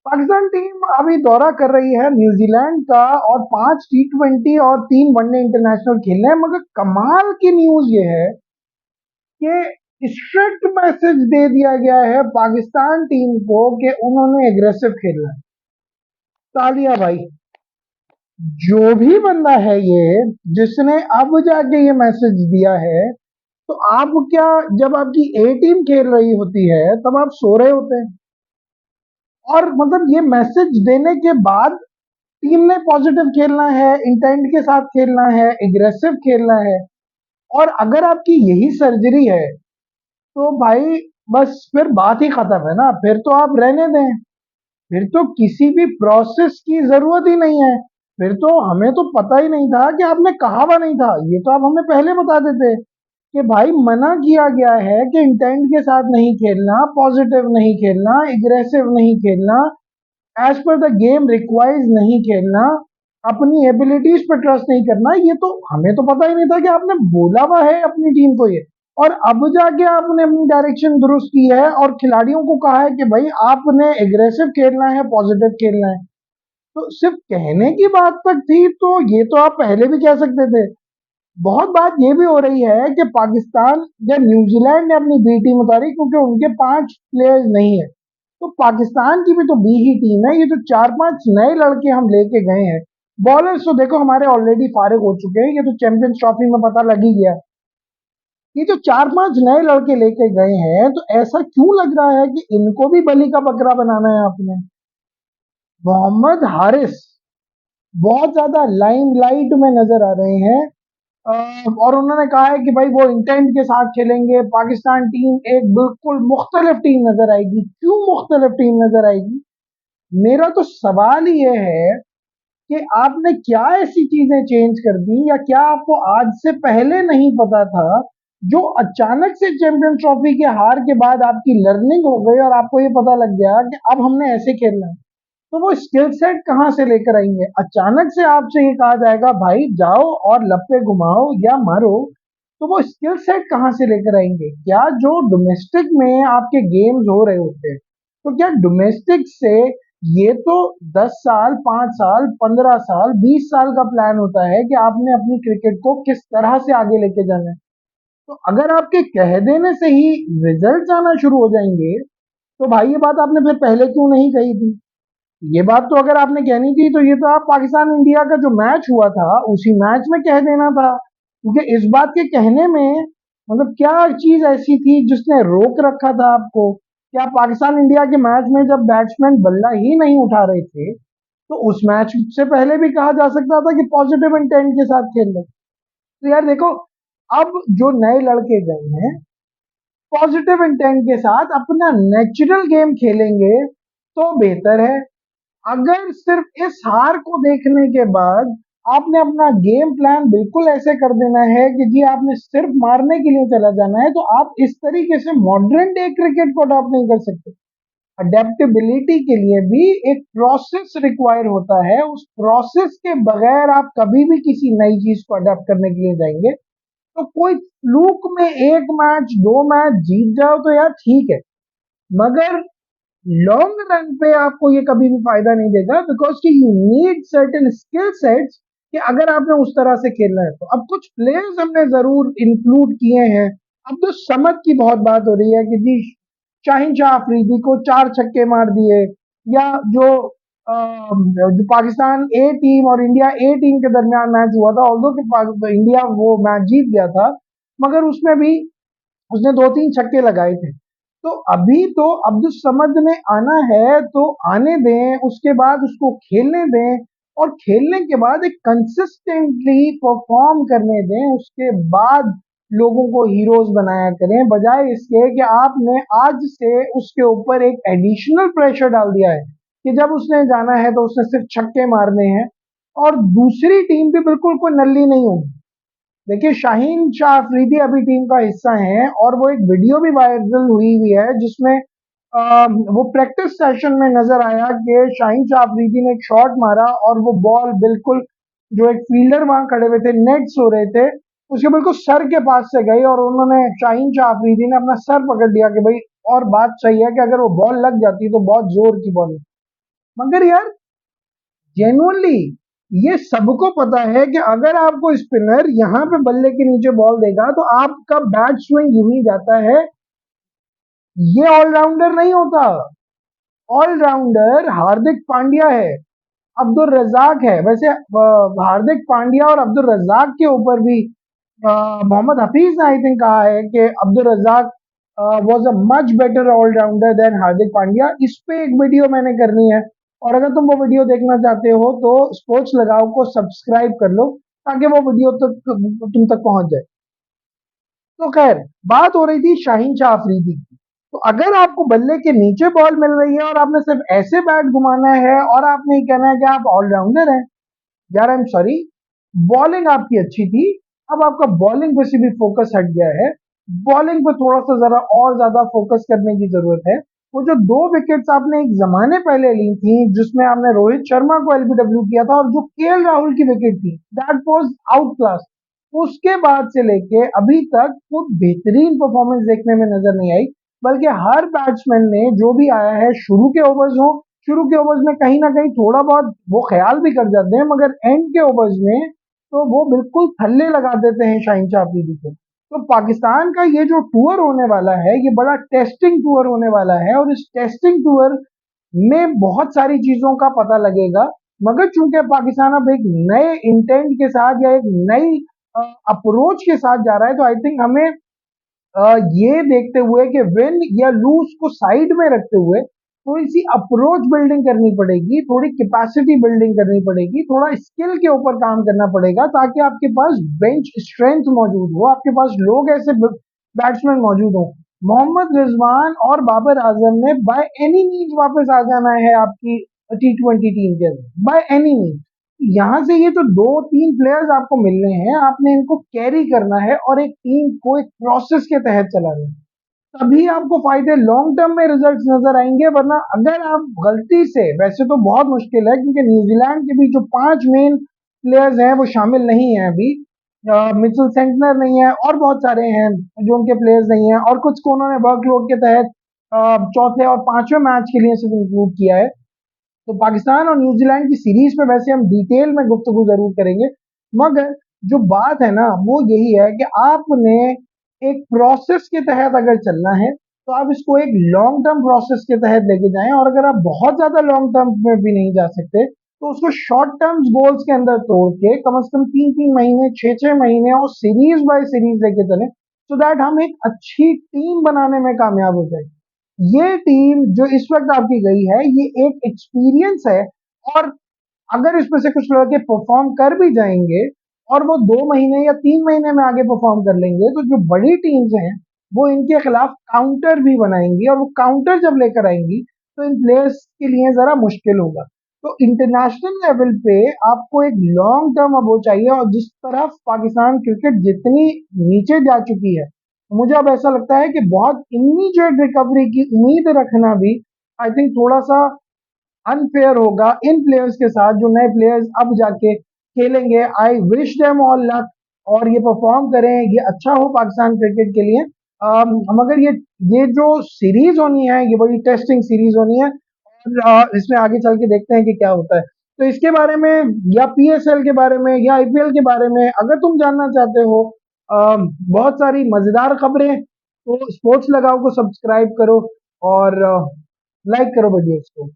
Pakistan team अभी दौरा कर रही है न्यूजीलैंड का और 5 T20 और 3 वनडे इंटरनेशनल खेलने हैं। मगर कमाल की न्यूज ये है कि स्ट्रिक्ट मैसेज दे दिया गया है पाकिस्तान टीम को कि उन्होंने एग्रेसिव खेलना है। तालिया भाई, जो भी बंदा है ये जिसने अब जाके ये मैसेज दिया है, तो आप क्या, जब आपकी ए टीम खेल रही होती है तब आप सो रहे होते हैं? और मतलब ये मैसेज देने के बाद टीम ने पॉजिटिव खेलना है, इंटेंट के साथ खेलना है, एग्रेसिव खेलना है। और अगर आपकी यही सर्जरी है तो भाई बस फिर बात ही खत्म है ना, फिर तो आप रहने दें। फिर तो किसी भी प्रोसेस की जरूरत ही नहीं है। फिर तो हमें तो पता ही नहीं था कि आपने कहा हुआ नहीं था, ये तो आप हमें पहले बता देते कि भाई मना किया गया है कि इंटेंट के साथ नहीं खेलना, पॉजिटिव नहीं खेलना, एग्रेसिव नहीं खेलना, as per the game requires नहीं खेलना, अपनी एबिलिटीज पर ट्रस्ट नहीं करना। ये तो हमें तो पता ही नहीं था कि आपने बोला हुआ है अपनी टीम को ये। और अब जाके आपने अपनी डायरेक्शन दुरुस्त की है और खिलाड़ियों को कहा है कि भाई आपने एग्रेसिव खेलना है, पॉजिटिव खेलना है। तो सिर्फ कहने की बात तक थी तो ये तो आप पहले भी कह सकते थे। बहुत बात ये भी हो रही है कि पाकिस्तान या न्यूजीलैंड ने अपनी बी टीम उतारी क्योंकि उनके 5 प्लेयर्स नहीं है। तो पाकिस्तान की भी तो बी ही टीम है। ये जो 4-5 नए लड़के हम लेके गए हैं, बॉलर्स तो देखो हमारे ऑलरेडी फारिग हो चुके हैं, ये तो चैंपियंस ट्रॉफी में पता लग ही गया। ये जो 4-5 नए लड़के लेके गए हैं, तो ऐसा क्यों लग रहा है कि इनको भी बलि का बकरा बनाना है आपने? मोहम्मद हारिस बहुत ज्यादा लाइमलाइट में नजर आ रहे हैं। और उन्होंने कहा है कि भाई वो इंटेंट के साथ खेलेंगे। पाकिस्तान टीम एक बिल्कुल मुख्तलिफ टीम नजर आएगी। क्यों मुख्तलिफ टीम नजर आएगी? मेरा तो सवाल ये है कि आपने क्या ऐसी चीजें चेंज कर दी, या क्या आपको आज से पहले नहीं पता था, जो अचानक से चैंपियंस ट्रॉफी के हार के बाद आपकी लर्निंग हो गई और आपको ये पता लग गया कि अब हमने ऐसे खेलना है? तो वो स्किल सेट कहाँ से लेकर आएंगे? अचानक से आपसे ये कहा जाएगा भाई जाओ और लप्पे घुमाओ या मारो, तो वो स्किल सेट कहाँ से लेकर आएंगे? क्या जो डोमेस्टिक में आपके गेम्स हो रहे होते हैं, तो क्या डोमेस्टिक से ये तो 10 साल, 5 साल, 15 साल, 20 साल का प्लान होता है कि आपने अपनी क्रिकेट को किस तरह से आगे लेके जाना है। तो अगर आपके कह देने से ही रिजल्ट आना शुरू हो जाएंगे, तो भाई ये बात आपने फिर पहले क्यों नहीं कही थी? ये बात तो अगर आपने कहनी थी तो ये तो आप पाकिस्तान इंडिया का जो मैच हुआ था उसी मैच में कह देना था। क्योंकि इस बात के कहने में मतलब क्या चीज ऐसी थी जिसने रोक रखा था आपको? क्या पाकिस्तान इंडिया के मैच में जब बैट्समैन बल्ला ही नहीं उठा रहे थे, तो उस मैच से पहले भी कहा जा सकता था कि पॉजिटिव इंटेंट के साथ खेल रहे? तो यार देखो, अब जो नए लड़के गए हैं पॉजिटिव इंटेंट के साथ अपना नेचुरल गेम खेलेंगे तो बेहतर है। अगर सिर्फ इस हार को देखने के बाद आपने अपना गेम प्लान बिल्कुल ऐसे कर देना है कि जी आपने सिर्फ मारने के लिए चला जाना है, तो आप इस तरीके से मॉडर्न डे क्रिकेट को अडॉप्ट नहीं कर सकते। अडेप्टेबिलिटी के लिए भी एक प्रोसेस रिक्वायर होता है। उस प्रोसेस के बगैर आप कभी भी किसी नई चीज को अडेप्ट करने के लिए जाएंगे तो कोई फ्लूक में एक मैच, 2 मैच जीत जाओ तो यार ठीक है, मगर लॉन्ग रन पे आपको ये कभी भी फायदा नहीं देगा। बिकॉज कि you need certain skill sets कि अगर आपने उस तरह से खेलना है तो। अब कुछ प्लेयर्स हमने जरूर इंक्लूड किए हैं। अब तो समझ की बहुत बात हो रही है कि जी शाहिन शाह अफरीदी को 4 छक्के मार दिए, या जो पाकिस्तान ए टीम और इंडिया ए टीम के दरमियान मैच हुआ था, ऑल्दो कि इंडिया वो मैच जीत गया था, मगर उसमें भी उसने 2-3 छक्के लगाए थे। तो अभी तो अब्दुल समद ने आना है तो आने दें, उसके बाद उसको खेलने दें, और खेलने के बाद एक कंसिस्टेंटली परफॉर्म करने दें। उसके बाद लोगों को हीरोज बनाया करें, बजाय इसके कि आपने आज से उसके ऊपर एक एडिशनल प्रेशर डाल दिया है कि जब उसने जाना है तो उसने सिर्फ छक्के मारने हैं, और दूसरी टीम भी बिल्कुल कोई नल्ली नहीं होगी। देखिए शाहीन शाह अफरीदी अभी टीम का हिस्सा हैं, और वो एक वीडियो भी वायरल हुई हुई है जिसमें वो प्रैक्टिस सेशन में नजर आया कि शाहीन शाह अफरीदी ने एक शॉट मारा और वो बॉल बिल्कुल, जो एक फील्डर वहां खड़े हुए थे, नेट्स हो रहे थे, उसके बिल्कुल सर के पास से गई, और उन्होंने शाहीन शाह अफरीदी ने अपना सर पकड़ लिया कि भाई, और बात सही है कि अगर वो बॉल लग जाती तो बहुत जोर की बॉल है। मगर यार जेन्युइनली ये सबको पता है कि अगर आपको स्पिनर यहाँ पे बल्ले के नीचे बॉल देगा तो आपका बैट स्विंग यूं ही जाता है। ये ऑलराउंडर नहीं होता, ऑलराउंडर हार्दिक पांड्या है, अब्दुल रजाक है। वैसे हार्दिक पांड्या और अब्दुल रजाक के ऊपर भी मोहम्मद हफीज ने आई थिंक कहा है कि Abdul Razzaq was a much better allrounder than Hardik Pandya. इस पे एक वीडियो मैंने करनी है, और अगर तुम वो वीडियो देखना चाहते हो तो स्पोर्ट्स लगाओ को सब्सक्राइब कर लो ताकि वो वीडियो तक तुम तक पहुंच जाए। तो खैर, बात हो रही थी शाहीन शाह अफरीदी की। तो अगर आपको बल्ले के नीचे बॉल मिल रही है और आपने सिर्फ ऐसे बैट घुमाना है और आपने ये कहना है कि आप ऑलराउंडर हैं, यार आई एम सॉरी, बॉलिंग आपकी अच्छी थी, अब आपका बॉलिंग पे से भी फोकस हट गया है। बॉलिंग पे थोड़ा सा जरा और ज्यादा फोकस करने की जरूरत है। वो जो 2 विकेट्स आपने एक जमाने पहले ली थी जिसमें आपने रोहित शर्मा को एलबीडब्ल्यू किया था और जो केएल राहुल की विकेट थी, दैट वाज आउट क्लास। उसके बाद से लेके अभी तक कुछ बेहतरीन परफॉर्मेंस देखने में नजर नहीं आई, बल्कि हर बैट्समैन ने जो भी आया है शुरू के ओवर्स हो, शुरू के ओवर्स में कहीं ना कहीं थोड़ा बहुत वो ख्याल भी कर जाते हैं, मगर एंड के ओवर्स में तो वो बिल्कुल थल्ले लगा देते हैं शाहीन शाह अफरीदी को। तो पाकिस्तान का ये जो टूर होने वाला है ये बड़ा टेस्टिंग टूर होने वाला है, और इस टेस्टिंग टूर में बहुत सारी चीजों का पता लगेगा। मगर चूंकि पाकिस्तान अब एक नए इंटेंट के साथ या एक नई अप्रोच के साथ जा रहा है, तो आई थिंक हमें ये देखते हुए कि विन या लूज को साइड में रखते हुए थोड़ी सी अप्रोच बिल्डिंग करनी पड़ेगी, थोड़ी कैपेसिटी बिल्डिंग करनी पड़ेगी, थोड़ा स्किल के ऊपर काम करना पड़ेगा ताकि आपके पास बेंच स्ट्रेंथ मौजूद हो, आपके पास लोग ऐसे बैट्समैन मौजूद हो। मोहम्मद रिजवान और बाबर आजम ने बाय एनी मीन्स वापस आ जाना है आपकी T20 टीम के अंदर, बाय एनी मीन्स। यहाँ से ये जो 2-3 प्लेयर्स आपको मिल रहे हैं, आपने इनको कैरी करना है और एक टीम को एक प्रोसेस के तहत चलाना है, तभी आपको फायदे लॉन्ग टर्म में रिजल्ट्स नजर आएंगे। वरना अगर आप गलती से, वैसे तो बहुत मुश्किल है क्योंकि न्यूजीलैंड के भी जो 5 मेन प्लेयर्स हैं वो शामिल नहीं है अभी, मिचेल सेंटनर नहीं है और बहुत सारे हैं जो उनके प्लेयर्स नहीं है, और कुछ को उन्होंने वर्कलोड के तहत चौथे और पांचवें मैच के लिए सिर्फ इंक्लूड किया है। तो पाकिस्तान और न्यूजीलैंड की सीरीज पे वैसे हम डिटेल में गुफ्तगू जरूर करेंगे, मगर जो बात है ना वो यही है कि आपने एक प्रोसेस के तहत अगर चलना है तो आप इसको एक लॉन्ग टर्म प्रोसेस के तहत लेके जाएं, और अगर आप बहुत ज्यादा लॉन्ग टर्म में भी नहीं जा सकते तो उसको शॉर्ट टर्म गोल्स के अंदर तोड़ के कम से कम 3-3 महीने, 6-6 महीने और सीरीज बाय सीरीज लेके चले, सो दैट हम एक अच्छी टीम बनाने में कामयाब हो जाए। ये टीम जो इस वक्त आपकी गई है ये एक एक्सपीरियंस है, और अगर इसमें से कुछ लड़के परफॉर्म कर भी जाएंगे और वो 2 महीने या 3 महीने में आगे परफॉर्म कर लेंगे, तो जो बड़ी टीम्स हैं वो इनके खिलाफ काउंटर भी बनाएंगी, और वो काउंटर जब लेकर आएंगी तो इन प्लेयर्स के लिए जरा मुश्किल होगा। तो इंटरनेशनल लेवल पे आपको एक लॉन्ग टर्म अब वो चाहिए, और जिस तरफ पाकिस्तान क्रिकेट जितनी नीचे जा चुकी है, मुझे अब ऐसा लगता है कि बहुत इमीडिएट रिकवरी की उम्मीद रखना भी आई थिंक थोड़ा सा अनफेयर होगा इन प्लेयर्स के साथ जो नए प्लेयर्स अब जाके खेलेंगे। I wish them all luck, और ये परफॉर्म करें, ये अच्छा हो पाकिस्तान क्रिकेट के लिए। मगर ये जो सीरीज होनी है ये बड़ी टेस्टिंग सीरीज होनी है, और इसमें आगे चल के देखते हैं कि क्या होता है। तो इसके बारे में या पीएसएल के बारे में या आईपीएल के बारे में अगर तुम जानना चाहते हो बहुत सारी मजेदार खबरें, तो स्पोर्ट्स लगाओ को सब्सक्राइब करो और लाइक करो वीडियोस को।